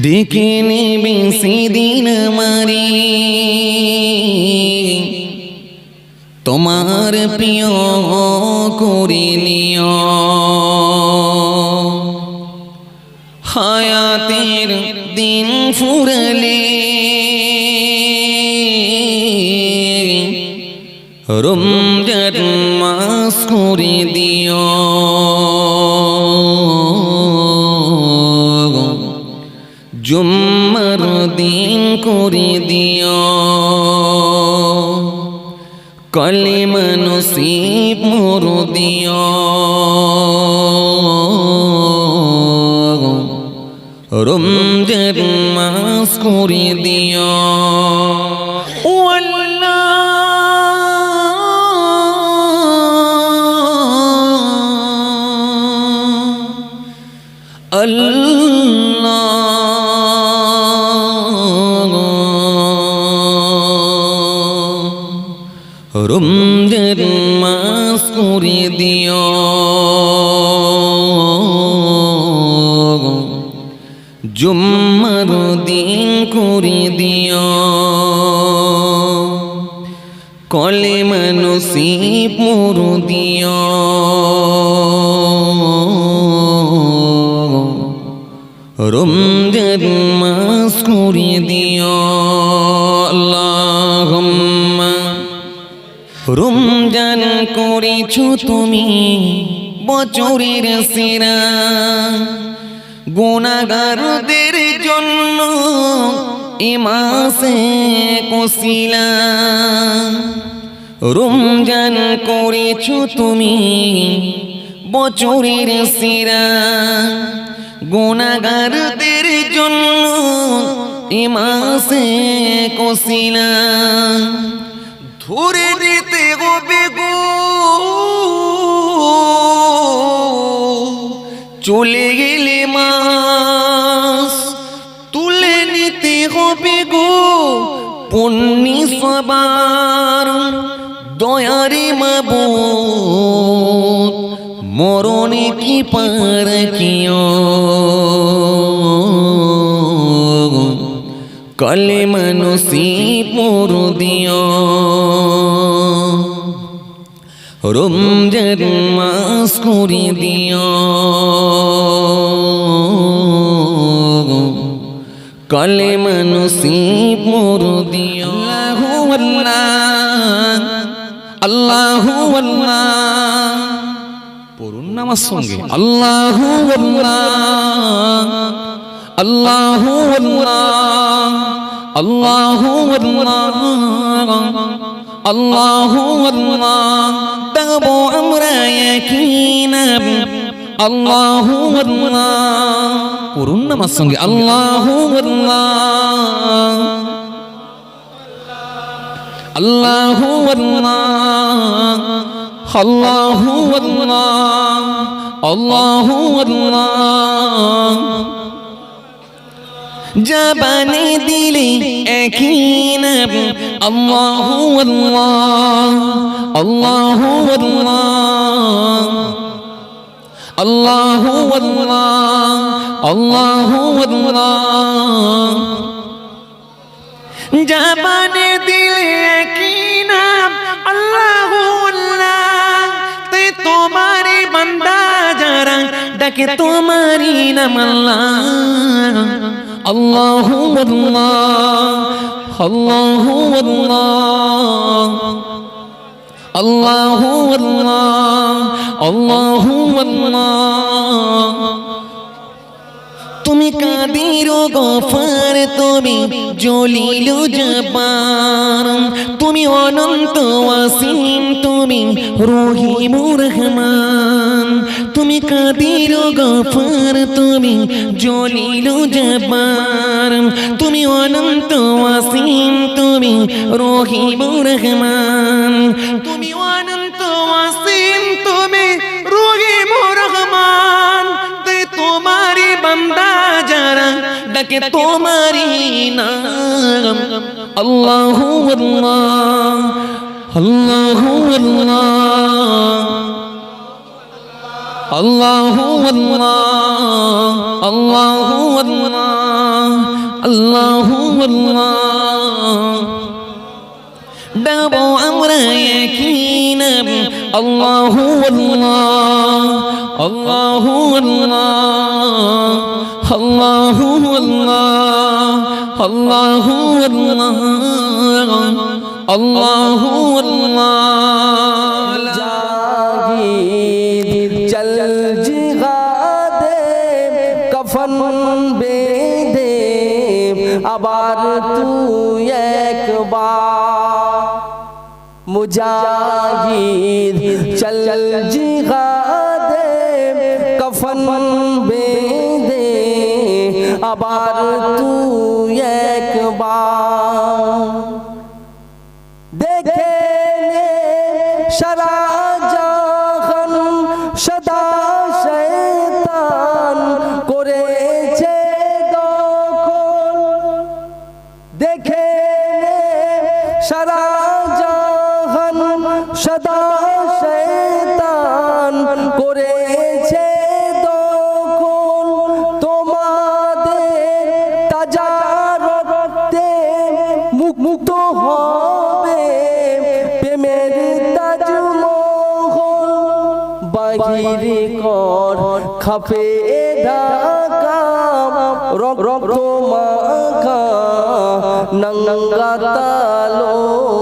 ডেকে নেবে সেদিন আমারে তোমার প্রিয় করে নিও। হায়াতের দিন ফুরলে রমজান মাস করে দিও। জুম্মার দিন করে দিও। কলিমা নসিব মোর দিও। রমজান মাস করে দিও। ও আল্লাহ আল্লাহ রমজান মাস করে দিও। জুম্মার দিন করে দিও। কলিমা নসিব মোর দিও। রমজান মাস করে দিও। আল্লাহুম্মা রমজান করেছো তুমি বছরের সেরা, গুনাহগারদের জন্য এ মাসে কসিলা। রমজান করেছো তুমি বছরের সেরা, গুনাহগারদের জন্য এ মাসে কসিলা। ধরে নিতে হবে গো চলে গেলে মাস, তুলে নিতে হবে গো পুণ্যি সবার। দয়ারে মাবুদ মরণে কি পার কিও। কলিমা নসিব মোর দিও। রমজান মাস করে দিও। কলিমা নসিব মোর দিও। আল্লাহু আল্লাহ আল্লাহু আল্লাহ পড়ুন না আমার সঙ্গে। আল্লাহু আল্লাহ আল্লাহু আল্লাহ আল্লাহু আল্লাহ আল্লাহু আল্লাহ। তবু আমরা ইয়াকিনান আল্লাহু আল্লাহ পড়ুন না আমার সঙ্গে। আল্লাহু আল্লাহ আল্লাহু আল্লাহ আল্লাহু আল্লাহ আল্লাহু আল্লাহ। জবানে দিলে একই নাম আল্লাহু আল্লাহ আল্লাহু আল্লাহ আল্লাহু আল্লাহ আল্লাহু আল্লাহ। জবানে দিলে একই নাম আল্লাহু আল্লাহ। তে তোমারি বান্দা যারা ডাকে তোমারি নাম আল্লাহ। আল্লাহু আল্লাহ আল্লাহু আল্লাহ আল্লাহু আল্লাহ আল্লাহু আল্লাহ। তুমি কাদির গফার, তুমি জলিল জব্বার, তুমি অনন্ত ওয়াসিম, তুমি রহিমুর রহমান। তুমি কাদির গফার, তুমি জলিল জব্বার, তুমি অনন্ত ওয়াসিম, তুমি রহিমুর রহমান। তুমি অনন্ত ওয়াসিম, তুমি রহিমুর রহমান। তোমারি বান্দা যারা ডাকে তোমারি নাম আল্লাহু আল্লাহ আল্লাহু আল্লাহ আল্লাহু আল্লাহ আল্লাহু আল্লাহ আল্লাহু আল্লাহ ডাবো আমরা ইয়াকিনান আল্লাহু আল্লাহ আল্লাহু আল্লাহ আল্লাহু আল্লাহ আল্লাহু আল্লাহ আল্লাহু আল্লাহ জাগির চল জিহাদে কফন বেঁধে আবার তুই একবার মুজাহিদ চল জিহাদে কফন বেঁধে আবার তুই একবার দেখে সারা জাহান সদা শয়তান করেছে দখল দেখে সারা জাহান সদা শয়তান করেছে দখল তোমাদের তাজা রক্তে মুক্ত হবে প্রেমের তাজমহল বাহিরে কর খাপে ঢাকা রক্ত মাখা নঙ্গা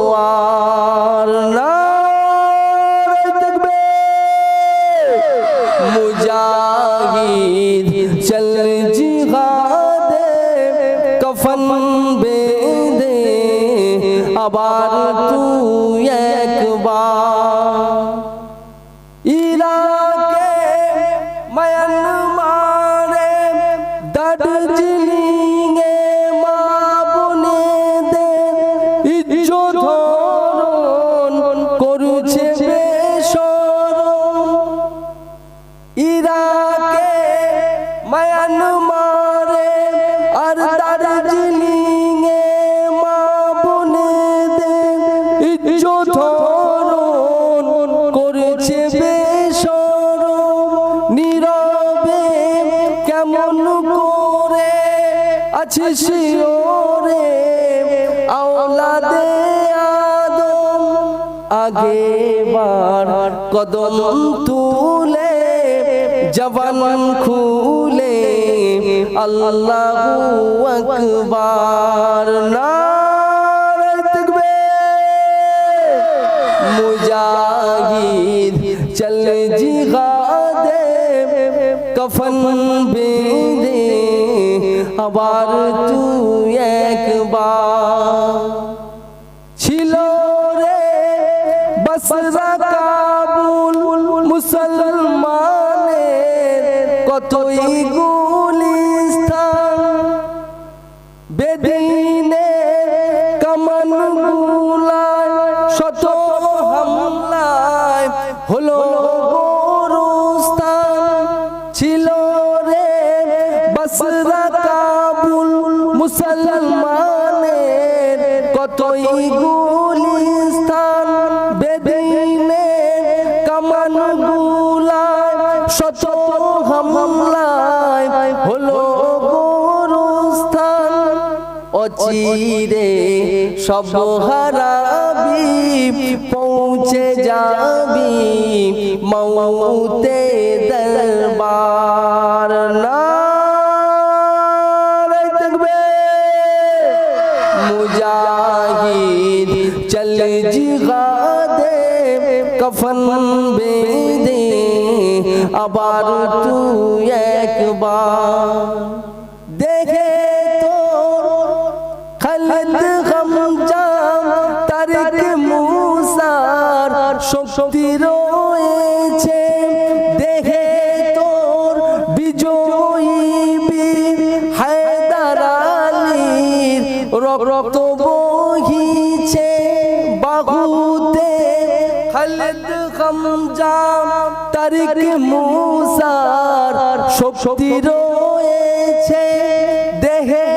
তালোয়ার নারে তাকবীর মুজাহিদ চল জিহাদে কফন বেঁধে আবার তুই একবার ইরাকে মায়ানমারে দার্জিলিংয়ে মা বোনেদের ইজ্জত হরণ করছে বেশরম ইরাকে মায়ানমারে আর দার্জিলিংয়ে মা বোনেদের ইজ্জত হরণ করেছে বেশরম নীরবে কেমন করে আছে শিওরে আওলাদে আদম আগেবার কদম তুলে জবান খুলে আল্লাহু আকবার নারে তাকবীর মুজাহিদ চল জিহাদে কফন বেঁধে আবার তুই একবার ছিল রে বসরা কাবুল মুসলমানের কতই গুলিস্তান বেদিনের কামান গুলায় শত হামলায় হলো গোরস্তান ছিল রে বসরা কাবুল মুসলমানের কতই গুলিস্তান বেদিনের কামান গুলায় শত হামলায় হলো গোরস্তান অচিরে সব হারাবি পৌঁছে যাবি মৌতে দরবার নারে তাকবীর মুজাহিদ চল জিহাদে কফন বেঁধে আবার তুই একবার দেখে তো খালিদ হামজাম তারিক মুসার শক্তি রয়েছে দেখে তোর বিজয়ী বীর হায়দার আলীর রক্ত বহিছে বাহুতে খালিদ হামজাম তারিক মুসার শক্তি রয়েছে দেহে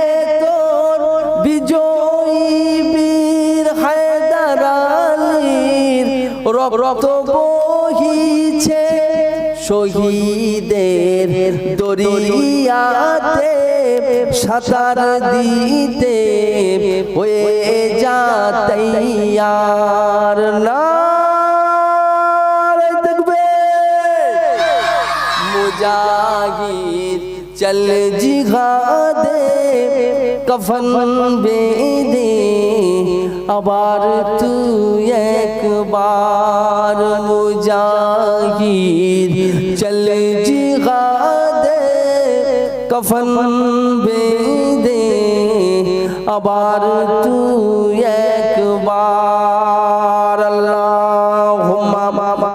তোর বিজয়ী বীর হায়দার আলীর রক্ত বহিছে শহীদের দরিয়াতে সাঁতার দিতে হয়ে যা তৈয়ার নারে তাকবীর মুজাহিদ চল জিহাদে কফন বেঁধে আবার তুই একবার মুজাহিদ চল জিহাদে কফন বেঁধে আবার তুই একবার